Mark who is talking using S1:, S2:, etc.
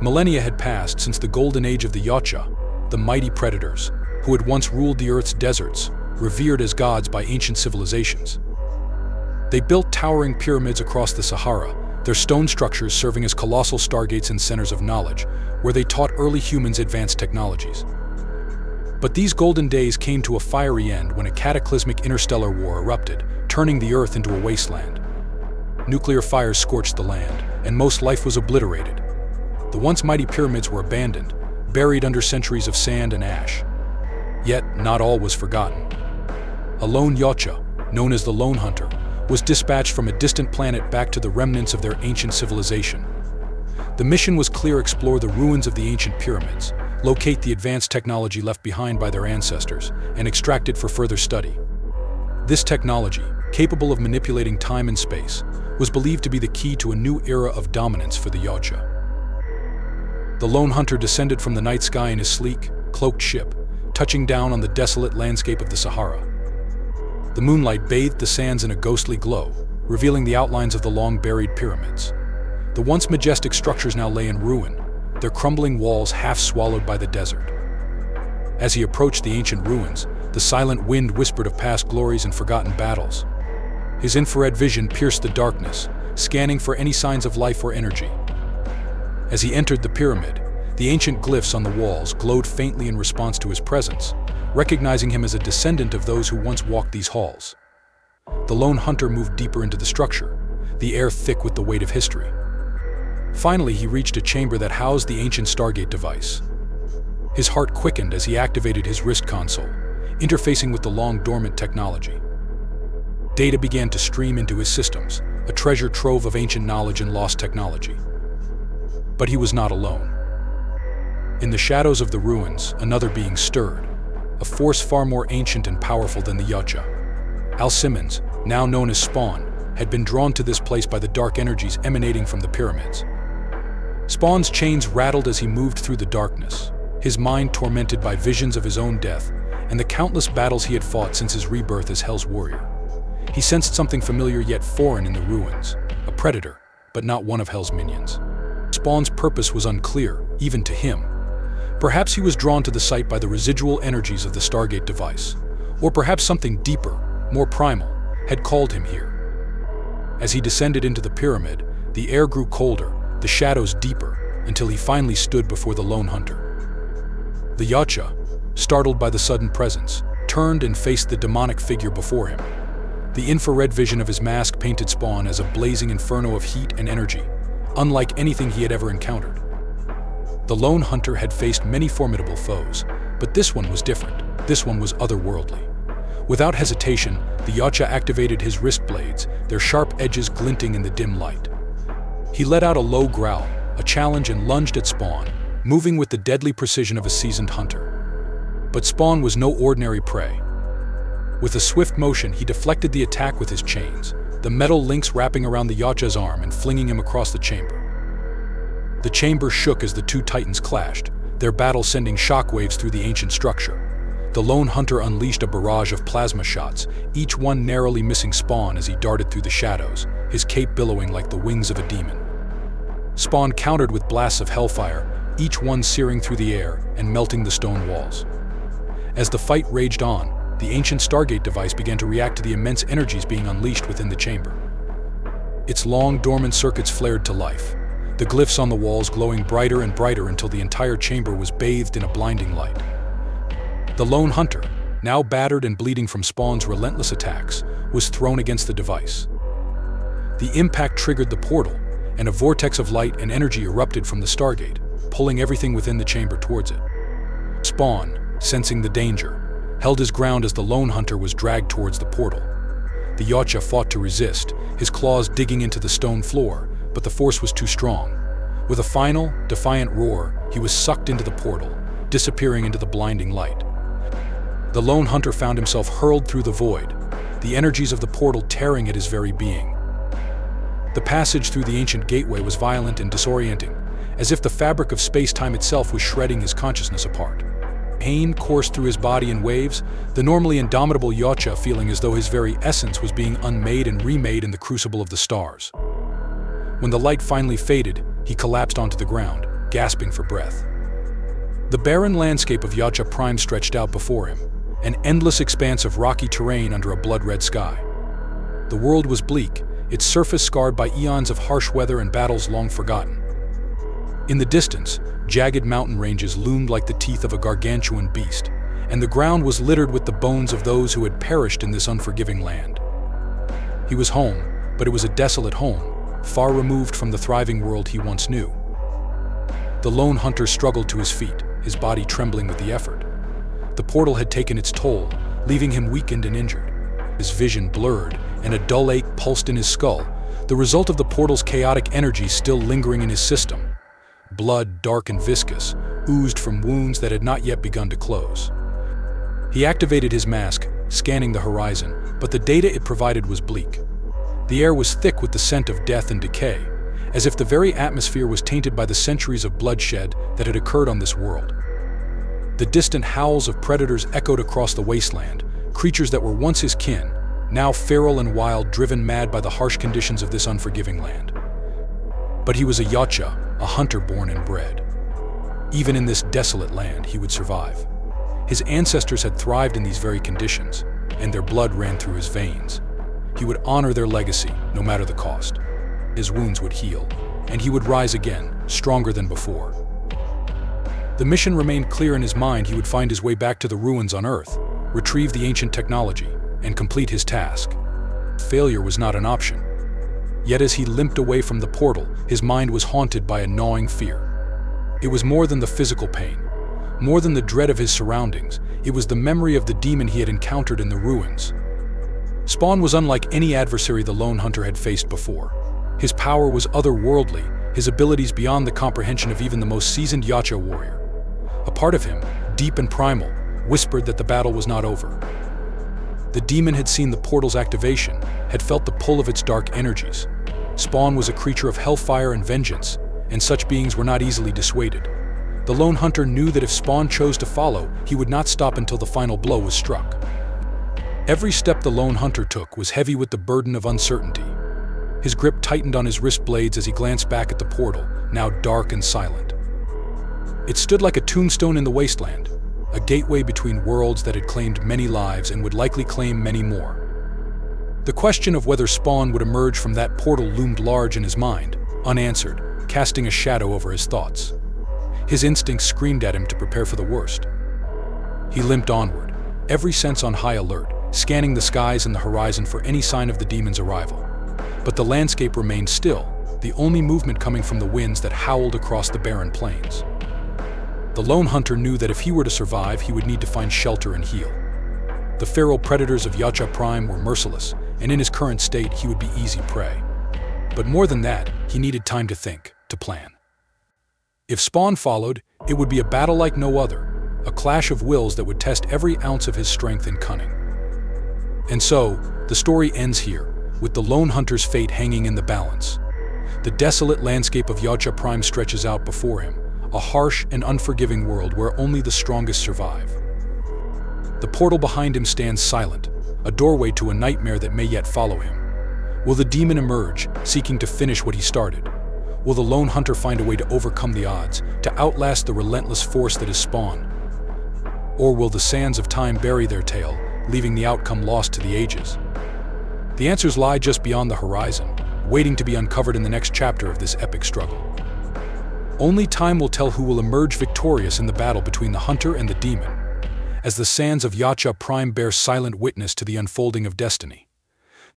S1: Millennia had passed since the golden age of the Yautja, the mighty predators, who had once ruled the Earth's deserts, revered as gods by ancient civilizations. They built towering pyramids across the Sahara, their stone structures serving as colossal stargates and centers of knowledge, where they taught early humans advanced technologies. But these golden days came to a fiery end when a cataclysmic interstellar war erupted, turning the Earth into a wasteland. Nuclear fires scorched the land, and most life was obliterated. The once mighty pyramids were abandoned, buried under centuries of sand and ash. Yet, not all was forgotten. A lone Yautja, known as the Lone Hunter, was dispatched from a distant planet back to the remnants of their ancient civilization. The mission was clear: explore the ruins of the ancient pyramids, locate the advanced technology left behind by their ancestors, and extract it for further study. This technology, capable of manipulating time and space, was believed to be the key to a new era of dominance for the Yautja. The Lone Hunter descended from the night sky in his sleek, cloaked ship, touching down on the desolate landscape of the Sahara. The moonlight bathed the sands in a ghostly glow, revealing the outlines of the long-buried pyramids. The once majestic structures now lay in ruin, their crumbling walls half swallowed by the desert. As he approached the ancient ruins, the silent wind whispered of past glories and forgotten battles. His infrared vision pierced the darkness, scanning for any signs of life or energy. As he entered the pyramid, the ancient glyphs on the walls glowed faintly in response to his presence, recognizing him as a descendant of those who once walked these halls. The Lone Hunter moved deeper into the structure, the air thick with the weight of history. Finally, he reached a chamber that housed the ancient Stargate device. His heart quickened as he activated his wrist console, interfacing with the long-dormant technology. Data began to stream into his systems, a treasure trove of ancient knowledge and lost technology. But he was not alone. In the shadows of the ruins, another being stirred, a force far more ancient and powerful than the Yautja. Al Simmons, now known as Spawn, had been drawn to this place by the dark energies emanating from the pyramids. Spawn's chains rattled as he moved through the darkness, his mind tormented by visions of his own death and the countless battles he had fought since his rebirth as Hell's warrior. He sensed something familiar yet foreign in the ruins, a predator, but not one of Hell's minions. Spawn's purpose was unclear, even to him. Perhaps he was drawn to the site by the residual energies of the Stargate device, or perhaps something deeper, more primal, had called him here. As he descended into the pyramid, the air grew colder, the shadows deeper, until he finally stood before the Lone Hunter. The Yautja, startled by the sudden presence, turned and faced the demonic figure before him. The infrared vision of his mask painted Spawn as a blazing inferno of heat and energy, unlike anything he had ever encountered. The Lone Hunter had faced many formidable foes, but this one was different. This one was otherworldly. Without hesitation, the Yautja activated his wrist blades, their sharp edges glinting in the dim light. He let out a low growl, a challenge, and lunged at Spawn, moving with the deadly precision of a seasoned hunter. But Spawn was no ordinary prey. With a swift motion, he deflected the attack with his chains, the metal links wrapping around the Yautja's arm and flinging him across the chamber. The chamber shook as the two titans clashed, their battle sending shockwaves through the ancient structure. The Lone Hunter unleashed a barrage of plasma shots, each one narrowly missing Spawn as he darted through the shadows, his cape billowing like the wings of a demon. Spawn countered with blasts of hellfire, each one searing through the air and melting the stone walls. As the fight raged on, the ancient Stargate device began to react to the immense energies being unleashed within the chamber. Its long, dormant circuits flared to life, the glyphs on the walls glowing brighter and brighter until the entire chamber was bathed in a blinding light. The Lone Hunter, now battered and bleeding from Spawn's relentless attacks, was thrown against the device. The impact triggered the portal, and a vortex of light and energy erupted from the Stargate, pulling everything within the chamber towards it. Spawn, sensing the danger, held his ground as the Lone Hunter was dragged towards the portal. The Yautja fought to resist, his claws digging into the stone floor, but the force was too strong. With a final, defiant roar, he was sucked into the portal, disappearing into the blinding light. The Lone Hunter found himself hurled through the void, the energies of the portal tearing at his very being. The passage through the ancient gateway was violent and disorienting, as if the fabric of space-time itself was shredding his consciousness apart. Pain coursed through his body in waves, the normally indomitable Yautja feeling as though his very essence was being unmade and remade in the crucible of the stars. When the light finally faded, he collapsed onto the ground, gasping for breath. The barren landscape of Yautja Prime stretched out before him, an endless expanse of rocky terrain under a blood-red sky. The world was bleak, its surface scarred by eons of harsh weather and battles long forgotten. In the distance, jagged mountain ranges loomed like the teeth of a gargantuan beast, and the ground was littered with the bones of those who had perished in this unforgiving land. He was home, but it was a desolate home, far removed from the thriving world he once knew. The lone hunter struggled to his feet, his body trembling with the effort. The portal had taken its toll, leaving him weakened and injured. His vision blurred, and a dull ache pulsed in his skull, the result of the portal's chaotic energy still lingering in his system. Blood, dark and viscous, oozed from wounds that had not yet begun to close. He activated his mask, scanning the horizon, but the data it provided was bleak. The air was thick with the scent of death and decay, as if the very atmosphere was tainted by the centuries of bloodshed that had occurred on this world. The distant howls of predators echoed across the wasteland, creatures that were once his kin, now feral and wild, driven mad by the harsh conditions of this unforgiving land. But he was a yacha, a hunter born and bred. Even in this desolate land, he would survive. His ancestors had thrived in these very conditions, and their blood ran through his veins. He would honor their legacy, no matter the cost. His wounds would heal, and he would rise again, stronger than before. The mission remained clear in his mind. He would find his way back to the ruins on Earth, retrieve the ancient technology, and complete his task. Failure was not an option. Yet as he limped away from the portal, his mind was haunted by a gnawing fear. It was more than the physical pain, more than the dread of his surroundings. It was the memory of the demon he had encountered in the ruins. Spawn was unlike any adversary the lone hunter had faced before. His power was otherworldly, his abilities beyond the comprehension of even the most seasoned yacha warrior. A part of him, deep and primal, whispered that the battle was not over. The demon had seen the portal's activation, had felt the pull of its dark energies. Spawn was a creature of hellfire and vengeance, and such beings were not easily dissuaded. The lone hunter knew that if Spawn chose to follow, he would not stop until the final blow was struck. Every step the lone hunter took was heavy with the burden of uncertainty. His grip tightened on his wrist blades as he glanced back at the portal, now dark and silent. It stood like a tombstone in the wasteland, a gateway between worlds that had claimed many lives and would likely claim many more. The question of whether Spawn would emerge from that portal loomed large in his mind, unanswered, casting a shadow over his thoughts. His instincts screamed at him to prepare for the worst. He limped onward, every sense on high alert, scanning the skies and the horizon for any sign of the demon's arrival. But the landscape remained still, the only movement coming from the winds that howled across the barren plains. The lone hunter knew that if he were to survive, he would need to find shelter and heal. The feral predators of Yautja Prime were merciless, and in his current state, he would be easy prey. But more than that, he needed time to think, to plan. If Spawn followed, it would be a battle like no other, a clash of wills that would test every ounce of his strength and cunning. And so, the story ends here, with the lone hunter's fate hanging in the balance. The desolate landscape of Yautja Prime stretches out before him, a harsh and unforgiving world where only the strongest survive. The portal behind him stands silent, a doorway to a nightmare that may yet follow him. Will the demon emerge, seeking to finish what he started? Will the lone hunter find a way to overcome the odds, to outlast the relentless force that is Spawn? Or will the sands of time bury their tale, leaving the outcome lost to the ages? The answers lie just beyond the horizon, waiting to be uncovered in the next chapter of this epic struggle. Only time will tell who will emerge victorious in the battle between the hunter and the demon, as the sands of Yautja Prime bear silent witness to the unfolding of destiny.